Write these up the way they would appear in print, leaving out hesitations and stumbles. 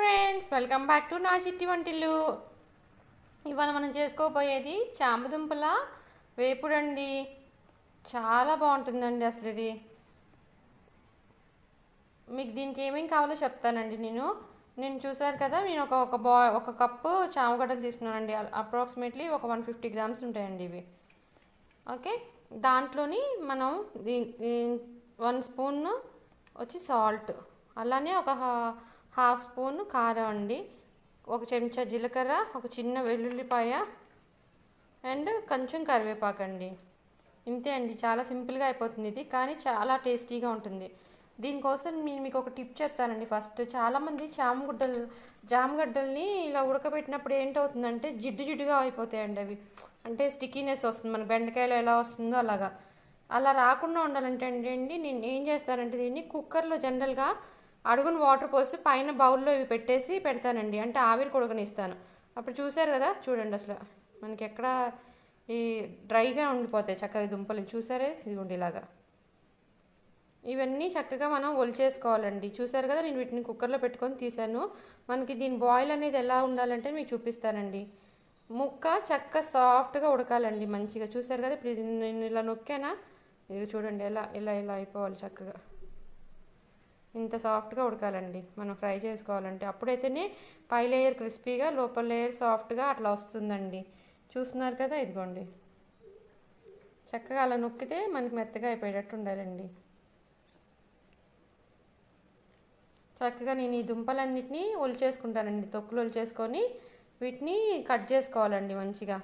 Friends, welcome back to నా చిట్టి వంటిల్లు. ఇవాళ మనం చేసుకోబోయేది చామదుంపల వేపుడండి. చాలా బాగుంటుందండి. అసలు ఇది మీకు దీనికి ఏమేమి కావాలో చెప్తానండి. నేను చూసారు కదా, నేను ఒక కప్పు చామగడ్డలు తీసుకున్నానండి. అప్రాక్సిమేట్లీ ఒక 150 గ్రామ్స్ ఉంటాయండి ఇవి. ఓకే, దాంట్లోని మనం 1 స్పూన్ వచ్చి సాల్ట్, అలానే ఒక హాఫ్ స్పూన్ కారం అండి, ఒక చెంచా జీలకర్ర, ఒక చిన్న వెల్లుల్లిపాయ అండ్ కొంచెం కరివేపాకండి. ఇంతే అండి, చాలా సింపుల్గా అయిపోతుంది ఇది, కానీ చాలా టేస్టీగా ఉంటుంది. దీనికోసం నేను మీకు ఒక టిప్ చెప్తానండి. ఫస్ట్, చాలామంది జామగడ్డల్ని ఇలా ఉడకబెట్టినప్పుడు ఏంటవుతుందంటే జిడ్డు జిడ్డుగా అయిపోతాయండి అవి. అంటే స్టిక్కీనెస్ వస్తుంది, మన బెండకాయలో ఎలా వస్తుందో అలాగా. అలా రాకుండా ఉండాలంటే అండి నేను ఏం చేస్తానంటే దీన్ని కుక్కర్లో జనరల్గా అడుగున వాటర్ పోసి పైన బౌల్లో ఇవి పెట్టేసి పెడతానండి. అంటే ఆవిరి కొడుకనిస్తాను. అప్పుడు చూసారు కదా, చూడండి అసలు మనకి ఎక్కడ ఈ డ్రైగా ఉండిపోతాయి చక్కగా దుంపలు. చూసారే, ఇదిగోండి ఇలాగా. ఇవన్నీ చక్కగా మనం ఒలిచేసుకోవాలండి. చూసారు కదా, నేను వీటిని కుక్కర్లో పెట్టుకొని తీసాను. మనకి దీని బాయిల్ అనేది ఎలా ఉండాలంటే మీకు చూపిస్తానండి. ముక్క చక్క సాఫ్ట్గా ఉడకాలండి మంచిగా. చూసారు కదా, ఇప్పుడు నేను ఇలా నొక్కానా, ఇది చూడండి ఎలా ఇలా ఇలా అయిపోవాలి చక్కగా. ఇంత సాఫ్ట్గా ఉడకాలండి మనం ఫ్రై చేసుకోవాలంటే. అప్పుడైతేనే పై లేయర్ క్రిస్పీగా, లోపల లేయర్ సాఫ్ట్గా అట్లా వస్తుందండి. చూస్తున్నారు కదా, ఇదిగోండి చక్కగా అలా నొక్కితే మనకి మెత్తగా అయిపోయేటట్టు ఉండాలండి. చక్కగా నేను ఈ దుంపలన్నిటినీ ఒలిచేసుకుంటానండి. తొక్కులు ఒలిచేసుకొని వీటిని కట్ చేసుకోవాలండి మంచిగా.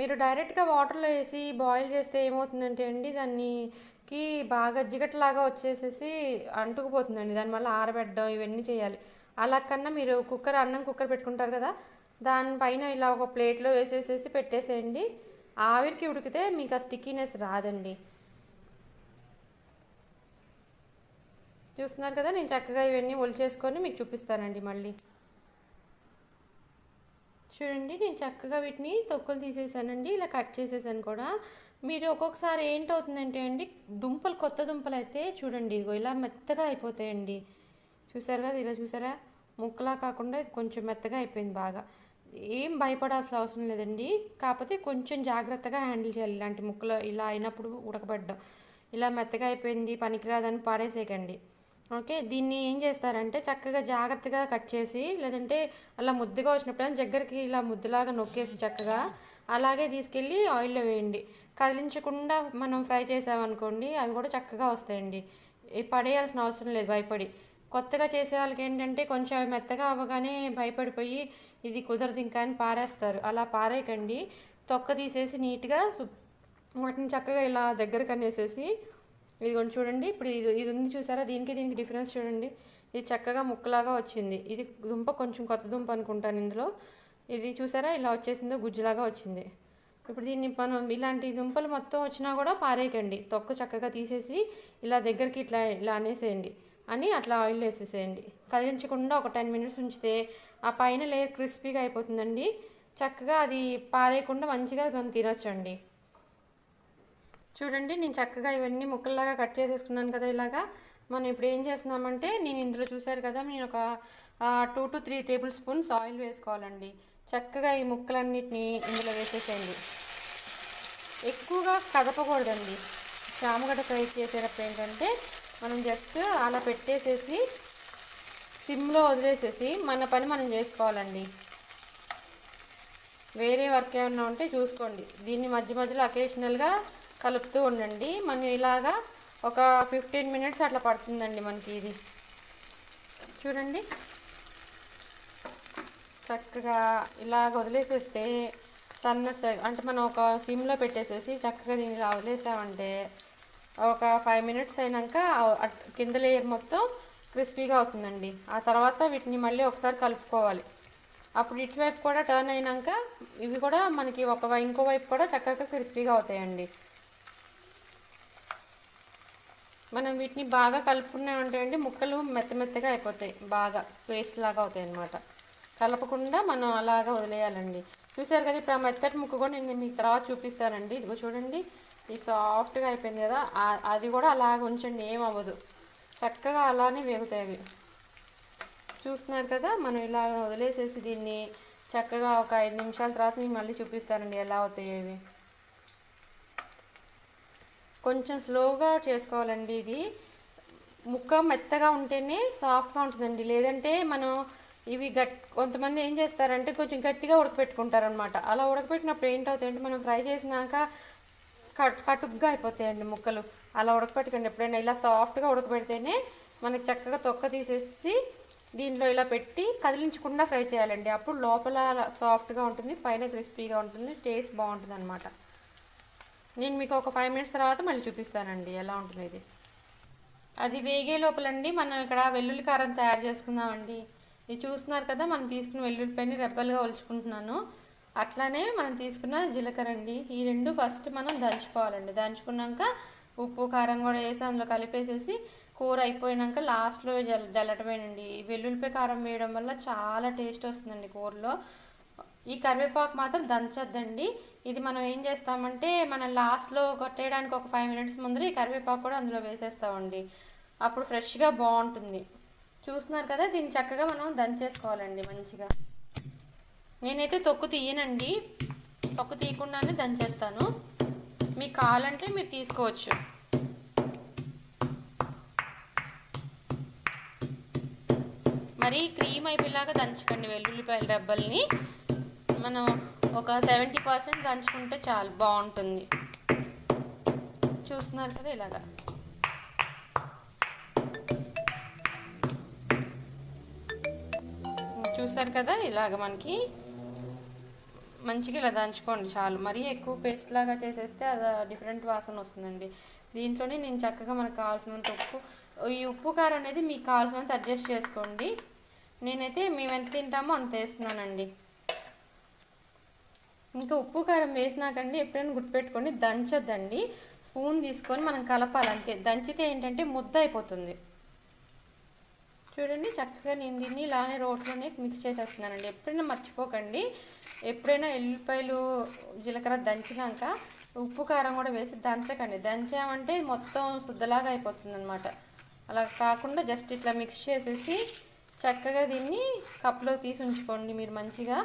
మీరు డైరెక్ట్గా వాటర్లో వేసి బాయిల్ చేస్తే ఏమవుతుందంటే అండి దానికి బాగా జిగట్లాగా వచ్చేసేసి అంటుకుపోతుందండి. దానివల్ల ఆరబెట్టడం ఇవన్నీ చేయాలి. అలా కన్నా మీరు అన్నం కుక్కర్ పెట్టుకుంటారు కదా, దానిపైన ఇలా ఒక ప్లేట్లో వేసేసేసి పెట్టేసేయండి. ఆవిరికి ఉడికితే మీకు ఆ స్టిక్కీనెస్ రాదండి. చూస్తున్నారు కదా, నేను చక్కగా ఇవన్నీ ఒలిచేసుకొని మీకు చూపిస్తానండి మళ్ళీ. చూడండి, నేను చక్కగా వీటిని తొక్కులు తీసేసానండి, ఇలా కట్ చేసేసాను కూడా. మీరు ఒక్కొక్కసారి ఏంటవుతుందంటే అండి, కొత్త దుంపలు అయితే చూడండి ఇదిగో ఇలా మెత్తగా అయిపోతాయండి. చూసారు కదా, ఇలా చూసారా, ముక్కలా కాకుండా ఇది కొంచెం మెత్తగా అయిపోయింది బాగా. ఏం భయపడాల్సిన అవసరం లేదండి, కాకపోతే కొంచెం జాగ్రత్తగా హ్యాండిల్ చేయాలి ఇలాంటి ముక్కలు ఇలా అయినప్పుడు. ఉడకబడ్డం ఇలా మెత్తగా అయిపోయింది పనికిరాదని పాడేసేయకండి. ఓకే, దీన్ని ఏం చేస్తారంటే చక్కగా జాగ్రత్తగా కట్ చేసి, లేదంటే అలా ముద్దగా వచ్చినప్పుడు దగ్గరికి ఇలా ముద్దలాగా నొక్కేసి చక్కగా అలాగే తీసుకెళ్ళి ఆయిల్లో వేయండి. కదిలించకుండా మనం ఫ్రై చేసామనుకోండి అవి కూడా చక్కగా వస్తాయండి. పడేయాల్సిన అవసరం లేదు భయపడి. కొత్తగా చేసే వాళ్ళకి ఏంటంటే కొంచెం అవి మెత్తగా అవ్వగానే భయపడిపోయి ఇది కుదరదు ఇంకా అని పారేస్తారు. అలా పారేయకండి. తొక్క తీసేసి నీట్గా వాటిని చక్కగా ఇలా దగ్గరకు అనేసేసి, ఇదిగోండి చూడండి, ఇప్పుడు ఇది ఉంది చూసారా, దీనికి డిఫరెన్స్ చూడండి. ఇది చక్కగా ముక్కలాగా వచ్చింది. ఇది దుంప కొంచెం కొత్త దుంప అనుకుంటాను ఇందులో. ఇది చూసారా ఇలా వచ్చేసిందో, గుజ్జులాగా వచ్చింది. ఇప్పుడు దీన్ని మనం ఇలాంటి దుంపలు మొత్తం వచ్చినా కూడా పారేయకండి. తొక్క చక్కగా తీసేసి ఇలా దగ్గరికి ఇట్లా ఇలా అనేసేయండి అని అట్లా ఆయిల్ వేసేసేయండి. కదిలించకుండా ఒక 10 మినిట్స్ ఉంచితే ఆ పైన లేయర్ క్రిస్పీగా అయిపోతుందండి. చక్కగా అది పారేయకుండా మంచిగా మనం తినొచ్చండి. చూడండి, నేను చక్కగా ఇవన్నీ ముక్కల్లాగా కట్ చేసేసుకున్నాను కదా ఇలాగా. మనం ఇప్పుడు ఏం చేస్తున్నామంటే, నేను ఇందులో చూసారు కదా, నేను ఒక 2 to 3 టేబుల్ స్పూన్స్ ఆయిల్ వేసుకోవాలండి. చక్కగా ఈ ముక్కలన్నిటినీ ఇందులో వేసేసేయండి. ఎక్కువగా కదపకూడదండి. చామగడ్డ ఫ్రై చేసేటప్పుడు ఏంటంటే మనం జస్ట్ అలా పెట్టేసేసి సిమ్లో వదిలేసేసి మన పని మనం చేసుకోవాలండి. వేరే వర్క్ ఏమన్నా ఉంటే చూసుకోండి. దీన్ని మధ్య మధ్యలో అకేషనల్గా కలుపుతూ ఉండండి. మనం ఇలాగా ఒక 15 మినిట్స్ అట్లా పడుతుందండి మనకి ఇది. చూడండి, చక్కగా ఇలాగ వదిలేసేస్తే అంటే మనం ఒక సిమ్లో పెట్టేసేసి చక్కగా దీన్ని ఇలా వదిలేసామంటే ఒక 5 మినిట్స్ అయినాక కింద లేయర్ మొత్తం క్రిస్పీగా అవుతుందండి. ఆ తర్వాత వీటిని మళ్ళీ ఒకసారి కలుపుకోవాలి. అప్పుడు ఇటువైపు కూడా టర్న్ అయినాక ఇవి కూడా మనకి ఇంకో వైపు కూడా చక్కగా క్రిస్పీగా అవుతాయండి. మనం వీటిని బాగా కలుపుకున్నామంటే అండి ముక్కలు మెత్తగా అయిపోతాయి, బాగా పేస్ట్ లాగా అవుతాయి అన్నమాట. కలపకుండా మనం అలాగా వదిలేయాలండి. చూసారు కదా, ఇప్పుడు ఆ మెత్తటి ముక్క కూడా నేను మీకు తర్వాత చూపిస్తానండి. ఇదిగో చూడండి, ఈ సాఫ్ట్గా అయిపోయింది కదా, అది కూడా అలాగ ఉంచండి, ఏం అవ్వదు. చక్కగా అలానే వేగుతాయి అవి. చూస్తున్నారు కదా, మనం ఇలా వదిలేసేసి దీన్ని చక్కగా ఒక 5 నిమిషాల తర్వాత నేను మళ్ళీ చూపిస్తానండి ఎలా అవుతాయి ఇవి. కొంచెం స్లోగా చేసుకోవాలండి. ఇది ముక్క మెత్తగా ఉంటేనే సాఫ్ట్గా ఉంటుందండి. లేదంటే మనం ఇవి కొంతమంది ఏం చేస్తారంటే కొంచెం గట్టిగా ఉడకపెట్టుకుంటారనమాట. అలా ఉడకపెట్టినప్పుడు ఏంటవుతాయంటే మనం ఫ్రై చేసినాక కటుగ్గా అయిపోతాయండి ముక్కలు. అలా ఉడకపెట్టకండి. ఎప్పుడైనా ఇలా సాఫ్ట్గా ఉడకపెడితేనే మనకి చక్కగా తొక్క తీసేసి దీంట్లో ఇలా పెట్టి కదిలించకుండా ఫ్రై చేయాలండి. అప్పుడు లోపల సాఫ్ట్గా ఉంటుంది, పైన క్రిస్పీగా ఉంటుంది, టేస్ట్ బాగుంటుంది అనమాట. నేను మీకు ఒక 5 మినిట్స్ తర్వాత మళ్ళీ చూపిస్తానండి ఎలా ఉంటుంది ఇది. అది వేగే లోపలండి మనం ఇక్కడ వెల్లుల్లి కారం తయారు చేసుకుందామండి. ఇది చూస్తున్నారు కదా, మనం తీసుకున్న వెల్లుల్లిపాయని రెబ్బలుగా ఒలుచుకుంటున్నాను. అట్లానే మనం తీసుకున్న జీలకర్ర అండి. ఈ రెండు ఫస్ట్ మనం దంచుకోవాలండి. దంచుకున్నాక ఉప్పు కారం కూడా వేసి అందులో కలిపేసేసి కూర అయిపోయినాక లాస్ట్లో జల్లటమేనండి. వెల్లుల్లిపాయ కారం వేయడం వల్ల చాలా టేస్ట్ వస్తుందండి కూరలో. ఈ కరివేపాకు మాత్రం దంచొద్దండి. ఇది మనం ఏం చేస్తామంటే మనం లాస్ట్లో కొట్టేయడానికి ఒక 5 మినిట్స్ ముందర ఈ కరివేపాకు కూడా అందులో వేసేస్తామండి. అప్పుడు ఫ్రెష్గా బాగుంటుంది. చూస్తున్నారు కదా, దీన్ని చక్కగా మనం దంచేసుకోవాలండి మంచిగా. నేనైతే తొక్కు తీయనండి, తొక్కు తీయకుండానే దంచేస్తాను. మీకు కావాలంటే మీరు తీసుకోవచ్చు. మరి క్రీమ్ అయిపోయేలాగా దంచకండి వెల్లుల్లిపాయల డబ్బల్ని. మనం ఒక 70% దంచుకుంటే చాలు, బాగుంటుంది. చూస్తున్నారు కదా ఇలాగా. చూసారు కదా, ఇలాగ మనకి మంచిగా ఇలా దంచుకోండి చాలు. మరీ ఎక్కువ పేస్ట్ లాగా చేసేస్తే అది డిఫరెంట్ వాసన వస్తుందండి. దీంట్లోనే నేను చక్కగా మనకు కావాల్సినంత ఉప్పు, ఈ ఉప్పు కారం అనేది మీకు కావాల్సినంత అడ్జస్ట్ చేసుకోండి. నేనైతే మేము ఎంత తింటామో అంత వేస్తున్నానండి. ఇంకా ఉప్పు కారం వేసినాకండి ఎప్పుడైనా గుర్తుపెట్టుకోండి, దంచొద్దండి. స్పూన్ తీసుకొని మనం కలపాలి అంతే. దంచితే ఏంటంటే ముద్ద అయిపోతుంది. చూడండి చక్కగా నేను దీన్ని ఇలానే రోట్లోనే మిక్స్ చేసేస్తున్నానండి. ఎప్పుడైనా మర్చిపోకండి, ఎప్పుడైనా ఎల్లిపాయలు జీలకర్ర దంచినాక ఉప్పు కారం కూడా వేసి దంచకండి. దంచామంటే మొత్తం శుద్ధలాగా అయిపోతుంది అనమాట. అలా కాకుండా జస్ట్ ఇట్లా మిక్స్ చేసేసి చక్కగా దీన్ని కప్లో తీసి ఉంచుకోండి మీరు మంచిగా.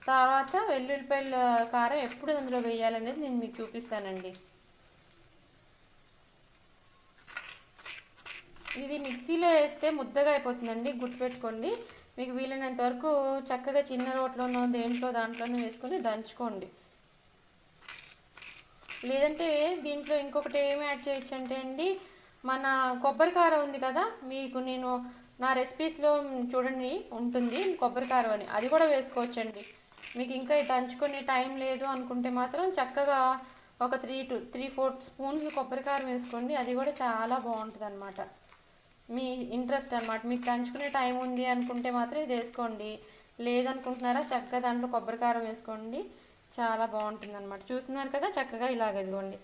తర్వాత వెల్లుల్లిపాయల కారం ఎప్పుడు అందులో వేయాలనేది నేను మీకు చూపిస్తానండి. ఇది మిక్సీలో వేస్తే ముద్దగా అయిపోతుందండి, గుర్తుపెట్టుకోండి. మీకు వీలైనంత వరకు చక్కగా చిన్న రోట్లోనో దాంట్లోనో వేసుకొని దంచుకోండి. లేదంటే దీంట్లో ఇంకొకటి ఏమి యాడ్ చేయొచ్చు అంటే అండి, మన కొబ్బరి కారం ఉంది కదా, మీకు నేను నా రెసిపీస్లో చూడండి ఉంటుంది కొబ్బరి కారం అని, అది కూడా వేసుకోవచ్చండి. మీకు ఇంకా దంచుకునే టైం లేదు అనుకుంటే మాత్రం చక్కగా ఒక 3-4 స్పూన్స్ కొబ్బరి కారం వేసుకోండి. అది కూడా చాలా బాగుంటుంది అనమాట. మీ ఇంట్రెస్ట్ అనమాట. మీకు దంచుకునే టైం ఉంది అనుకుంటే మాత్రం ఇది వేసుకోండి. లేదనుకుంటున్నారా చక్కగా దాంట్లో కొబ్బరి కారం వేసుకోండి, చాలా బాగుంటుంది అనమాట. చూస్తున్నారు కదా చక్కగా ఇలాగ ఇదిగోండి,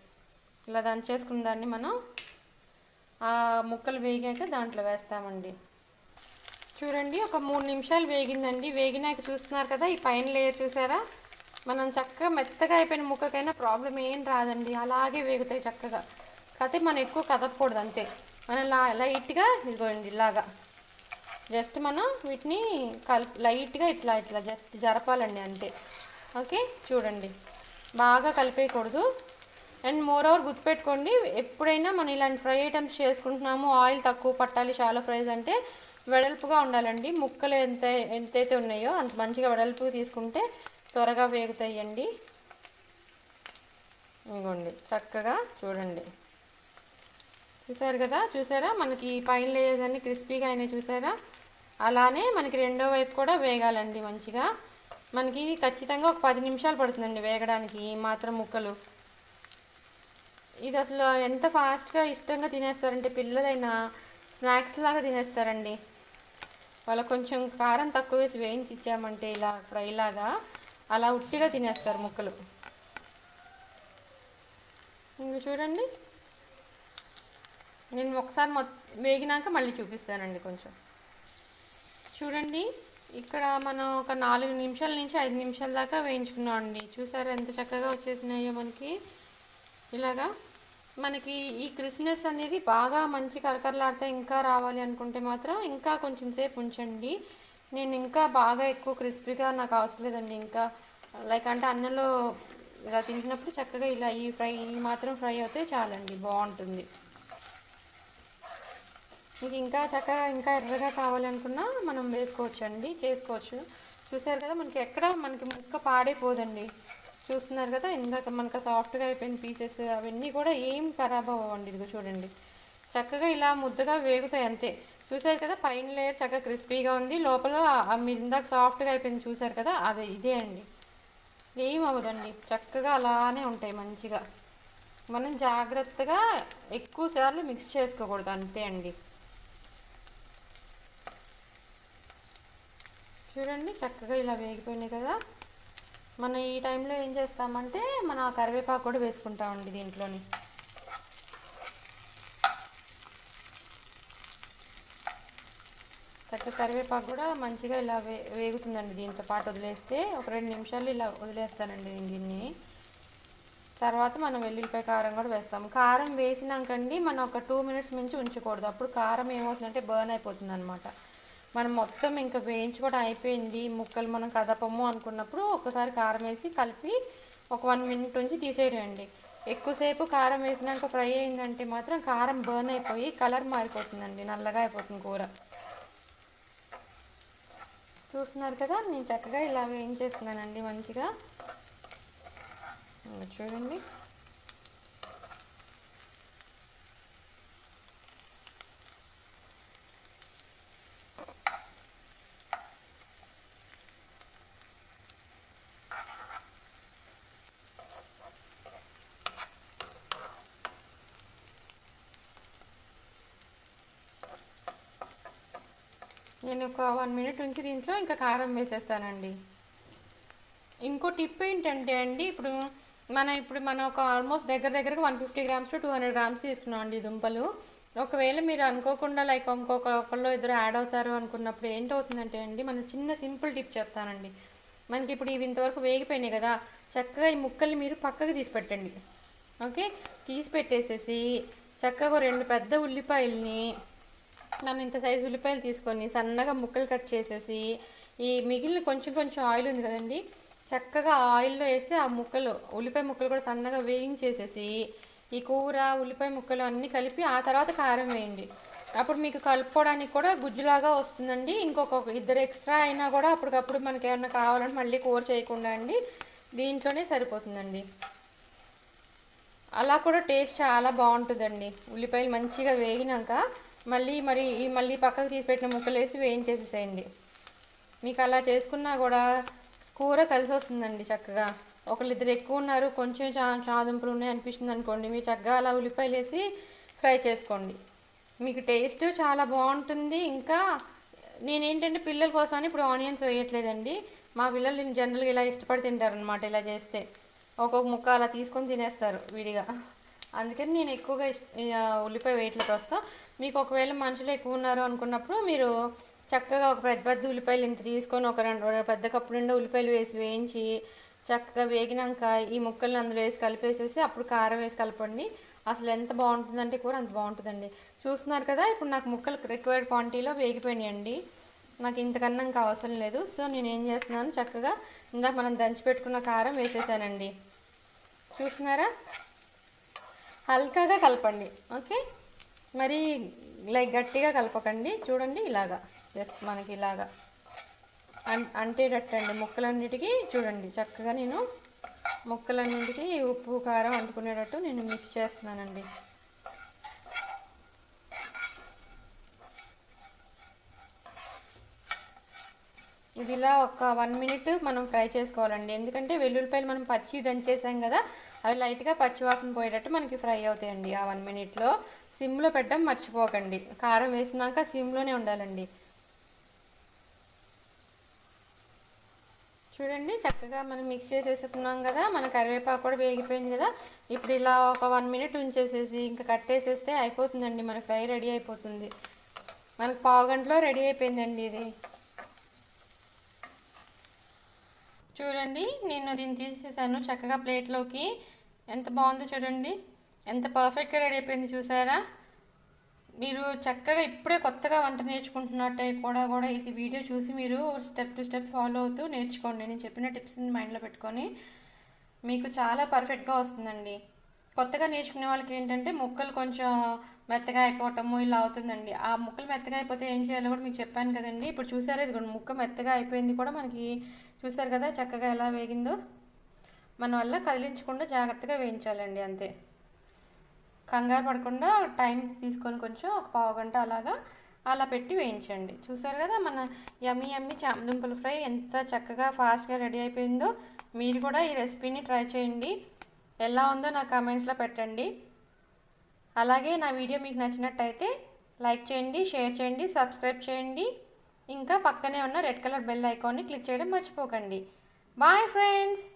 ఇలా దంచేసుకున్న దాన్ని మనం ఆ ముక్కలు వేగాక దాంట్లో వేస్తామండి. చూడండి ఒక 3 నిమిషాలు వేగిందండి. వేగినాక చూస్తున్నారు కదా, ఈ పైన లేయర్ చూసారా, మనం చక్కగా మెత్తగా అయిపోయిన ముక్కకైనా ప్రాబ్లం ఏం రాదండి, అలాగే వేగుతాయి చక్కగా. కాకపోతే మనం ఎక్కువ కదపకూడదు అంతే. మనం లైట్గా ఇదిగోండి ఇలాగా జస్ట్ మనం వీటిని లైట్గా ఇట్లా ఇట్లా జస్ట్ జరపాలండి అంతే. ఓకే, చూడండి బాగా కలిపేయకూడదు. అండ్ మోర్ ఓవర్ గుర్తుపెట్టుకోండి, ఎప్పుడైనా మనం ఇలాంటి ఫ్రై ఐటమ్స్ చేసుకుంటున్నాము, ఆయిల్ తక్కువ పట్టాలి షాలో ఫ్రైస్ అంటే వెడల్పుగా ఉండాలండి. ముక్కలు ఎంతైతే ఉన్నాయో అంత మంచిగా వెడల్పుగా తీసుకుంటే త్వరగా వేగుతాయండి. ఇదిగోండి చక్కగా చూడండి, చూసారు కదా, చూసారా మనకి పైన లేయర్స్ అన్నీ క్రిస్పీగా అయినాయి చూసారా. అలానే మనకి రెండో వైపు కూడా వేగాలండి మంచిగా. మనకి ఖచ్చితంగా ఒక 10 నిమిషాలు పడుతుందండి వేగడానికి మాత్రం ముక్కలు. ఇది అసలు ఎంత ఫాస్ట్గా ఇష్టంగా తినేస్తారంటే పిల్లలైనా స్నాక్స్ లాగా తినేస్తారండి. వాళ్ళకు కొంచెం కారం తక్కువ వేసి వేయించి ఇచ్చామంటే ఇలా ఫ్రై లాగా అలా ఉట్టిగా తినేస్తారు ముక్కలు. ఇంకా చూడండి, నేను ఒకసారి వేగినాక మళ్ళీ చూపిస్తానండి కొంచెం. చూడండి ఇక్కడ మనం ఒక 4 నిమిషాల నుంచి 5 నిమిషాల దాకా వేయించుకున్నాం అండి. చూసారా ఎంత చక్కగా వచ్చేసినాయో మనకి ఇలాగా. మనకి ఈ క్రిస్ప్నెస్ అనేది బాగా మంచి కరకరలాడితే ఇంకా రావాలి అనుకుంటే మాత్రం ఇంకా కొంచెం సేపు ఉంచండి. నేను ఇంకా బాగా ఎక్కువ క్రిస్పీగా నాకు అవసరం లేదండి. ఇంకా లైక్ అంటే అన్నంలో ఇలా తింటున్నప్పుడు చక్కగా ఇలా ఈ మాత్రం ఫ్రై అవుతే చాలండి, బాగుంటుంది. మీకు ఇంకా చక్కగా ఇంకా ఎర్రగా కావాలనుకున్నా మనం వేసుకోవచ్చు అండి, చేసుకోవచ్చు. చూసారు కదా మనకి ముక్క పాడైపోదండి. చూస్తున్నారు కదా ఇందాక మనకు సాఫ్ట్గా అయిపోయిన పీసెస్ అవన్నీ కూడా ఏం ఖరాబ్ అవ్వండి. ఇదిగో చూడండి, చక్కగా ఇలా ముద్దగా వేగుతాయి అంతే. చూసారు కదా పైన లేయర్ చక్కగా క్రిస్పీగా ఉంది, లోపల మీరు ఇందాక సాఫ్ట్గా అయిపోయింది చూసారు కదా, అదే ఇదే అండి. ఏం అవ్వదండి, చక్కగా అలానే ఉంటాయి మంచిగా. మనం జాగ్రత్తగా ఎక్కువ సార్లు మిక్స్ చేసుకోకూడదు, అంతే అండి. చూడండి చక్కగా ఇలా వేగిపోయినాయి కదా. మనం ఈ టైంలో ఏం చేస్తామంటే మన కరివేపాకు కూడా వేసుకుంటామండి దీంట్లోని. చక్కగా కరివేపాకు కూడా మంచిగా ఇలా వేగుతుందండి. దీంతో పాటు వదిలేస్తే ఒక 2 నిమిషాలు ఇలా వదిలేస్తానండి దీన్ని. తర్వాత మనం వెల్లుల్లిపాయ కారం కూడా వేస్తాం. కారం వేసినాకండి మనం ఒక 2 మినిట్స్ మించి ఉంచకూడదు. అప్పుడు కారం ఏమవుతుందంటే బర్న్ అయిపోతుంది అనమాట. మనం మొత్తం ఇంకా వేయించుకోవడం అయిపోయింది, ముక్కలు మనం కదపము అనుకున్నప్పుడు ఒకసారి కారం వేసి కలిపి ఒక 1 మినిట్ ఉంచి తీసేయండి. ఎక్కువసేపు కారం వేసినాక ఫ్రై అయిందంటే మాత్రం కారం బర్న్ అయిపోయి కలర్ మారిపోతుందండి, నల్లగా అయిపోతుంది కూర. చూస్తున్నారు కదా నేను చక్కగా ఇలా వేయించేస్తున్నానండి మంచిగా. చూడండి నేను ఒక 1 మినిట్ ఉంచి దీంట్లో ఇంకా కారం వేసేస్తానండి. ఇంకో టిప్ ఏంటంటే అండి, ఇప్పుడు మనం ఒక ఆల్మోస్ట్ దగ్గరగా 150 గ్రామ్స్ టు 200 గ్రామ్స్ తీసుకున్నాం అండి దుంపలు. ఒకవేళ మీరు అనుకోకుండా లైక్ ఒకళ్ళు ఇద్దరు యాడ్ అవుతారు అనుకున్నప్పుడు ఏంటవుతుందంటే అండి, మన చిన్న సింపుల్ టిప్ చెప్తానండి. మనకి ఇప్పుడు ఇవి ఇంతవరకు వేగిపోయినాయి కదా, చక్కగా ఈ ముక్కల్ని మీరు పక్కకి తీసి పెట్టండి. ఓకే, తీసి పెట్టేసేసి చక్కగా 2 పెద్ద ఉల్లిపాయల్ని, మనం ఇంత సైజు ఉల్లిపాయలు తీసుకొని సన్నగా ముక్కలు కట్ చేసేసి ఈ మిగిలిన కొంచెం ఆయిల్ ఉంది కదండి, చక్కగా ఆయిల్లో వేసి ఆ ఉల్లిపాయ ముక్కలు కూడా సన్నగా వేయించేసేసి ఈ కూర ఉల్లిపాయ ముక్కలు అన్నీ కలిపి ఆ తర్వాత కారం వేయండి. అప్పుడు మీకు కలుపుకోవడానికి కూడా గుజ్జులాగా వస్తుందండి. ఇంకొక 2 ఎక్స్ట్రా అయినా కూడా అప్పటికప్పుడు మనకి ఏమన్నా కావాలంటే మళ్ళీ కూర చేయకుండా అండి దీంట్లోనే సరిపోతుందండి. అలా కూడా టేస్ట్ చాలా బాగుంటుందండి. ఉల్లిపాయలు మంచిగా వేగినాక మళ్ళీ పక్కకు తీసి పెట్టిన ముక్కలు వేసి వేయించేసేసేయండి. మీకు అలా చేసుకున్నా కూడా కూర కలిసి వస్తుందండి చక్కగా. ఒకళ్ళిద్దరు ఎక్కువ ఉన్నారు, కొంచెం చాదుంపులు ఉన్నాయి అనిపిస్తుంది అనుకోండి, మీరు చక్కగా అలా ఉల్లిపాయలు వేసి ఫ్రై చేసుకోండి, మీకు టేస్ట్ చాలా బాగుంటుంది. ఇంకా నేనేంటంటే పిల్లల కోసమని ఇప్పుడు ఆనియన్స్ వేయట్లేదండి. మా పిల్లలు జనరల్గా ఇలా ఇష్టపడి తింటారు అనమాట. ఇలా చేస్తే ఒక్కొక్క ముక్క అలా తీసుకొని తినేస్తారు విడిగా. అందుకని నేను ఎక్కువగా ఉల్లిపాయ వేయట్లేదు వస్తా. మీకు ఒకవేళ మనుషులు ఎక్కువ ఉన్నారు అనుకున్నప్పుడు మీరు చక్కగా ఒక పెద్ద ఉల్లిపాయలు ఇంత తీసుకొని ఒక 2 పెద్ద కప్పు నిండా ఉల్లిపాయలు వేసి వేయించి చక్కగా వేగినాక ఈ ముక్కల్ని అందులో వేసి కలిపేసేసి అప్పుడు కారం వేసి కలపండి. అసలు ఎంత బాగుంటుందంటే కూర అంత బాగుంటుందండి. చూస్తున్నారు కదా ఇప్పుడు నాకు ముక్కలు రిక్వైర్డ్ క్వాంటిటీలో వేగిపోయినాయండి. నాకు ఇంతకన్నా ఇంకా అవసరం లేదు. సో నేను ఏం చేస్తున్నాను, చక్కగా ఇందాక మనం దంచి పెట్టుకున్న కారం వేసేసానండి. చూస్తున్నారా, హల్కాగా కలపండి. ఓకే, మరి లైక్ గట్టిగా కలపకండి. చూడండి ఇలాగా జస్ట్ మనకి ఇలాగా అంటేటట్టండి ముక్కలన్నిటికీ. చూడండి చక్కగా నేను ముక్కలన్నింటికి ఉప్పు కారం అంటుకునేటట్టు నేను మిక్స్ చేస్తున్నానండి. ఇది ఇలా ఒక 1 మినిట్ మనం ఫ్రై చేసుకోవాలండి. ఎందుకంటే వెల్లుల్లిపాయలు మనం పచ్చి దంచేసాం కదా, అవి లైట్గా పచ్చివాసన పోయేటట్టు మనకి ఫ్రై అవుతాయండి. ఆ 1 మినిట్లో సిమ్లో పెట్టడం మర్చిపోకండి. కారం వేసినాక సిమ్లోనే ఉండాలండి. చూడండి చక్కగా మనం మిక్స్ చేసేసుకున్నాం కదా, మన కరివేపాకు కూడా వేగిపోయింది కదా. ఇప్పుడు ఇలా ఒక 1 మినిట్ ఉంచేసేసి ఇంకా కట్టేసేస్తే అయిపోతుందండి, మన ఫ్రై రెడీ అయిపోతుంది. మనకు 1/2 గంటలో రెడీ అయిపోయిందండి ఇది. చూడండి నేను దీన్ని తీసేసాను చక్కగా ప్లేట్లోకి. ఎంత బాగుందో చూడండి. ఎంత పర్ఫెక్ట్గా రెడీ అయిపోయింది చూసారా? మీరు చక్కగా ఇప్పుడే కొత్తగా వంట నేర్చుకుంటున్నట్టే కూడా ఇది వీడియో చూసి మీరు స్టెప్ టు స్టెప్ ఫాలో అవుతూ నేర్చుకోండి. నేను చెప్పిన టిప్స్ని మైండ్లో పెట్టుకొని మీకు చాలా పర్ఫెక్ట్గా వస్తుందండి. కొత్తగా నేర్చుకునే వాళ్ళకి ఏంటంటే ముక్కలు కొంచెం మెత్తగా అయిపోవటము ఇలా అవుతుందండి. ఆ ముక్కలు మెత్తగా అయిపోతే ఏం చేయాలో కూడా మీకు చెప్పాను కదండి. ఇప్పుడు చూసారా, ఇది కూడా ముక్క మెత్తగా అయిపోయింది కూడా మనకి. చూసారు కదా చక్కగా ఎలా వేగిందో. మన వల్ల కదిలించకుండా జాగ్రత్తగా వేయించాలండి అంతే. కంగారు పడకుండా టైం తీసుకొని కొంచెం ఒక పావు గంట అలా పెట్టి వేయించండి. చూసారు కదా మన యమ్మీ యమ్మీ చామదుంపల ఫ్రై ఎంత చక్కగా ఫాస్ట్గా రెడీ అయిపోయిందో. మీరు కూడా ఈ రెసిపీని ట్రై చేయండి. ఎలా ఉందో నా కామెంట్స్లో పెట్టండి. అలాగే నా వీడియో మీకు నచ్చినట్టయితే లైక్ చేయండి, షేర్ చేయండి, సబ్స్క్రైబ్ చేయండి. ఇంకా పక్కనే ఉన్న రెడ్ కలర్ బెల్ ఐకాన్ని క్లిక్ చేయడం మర్చిపోకండి. Bye friends.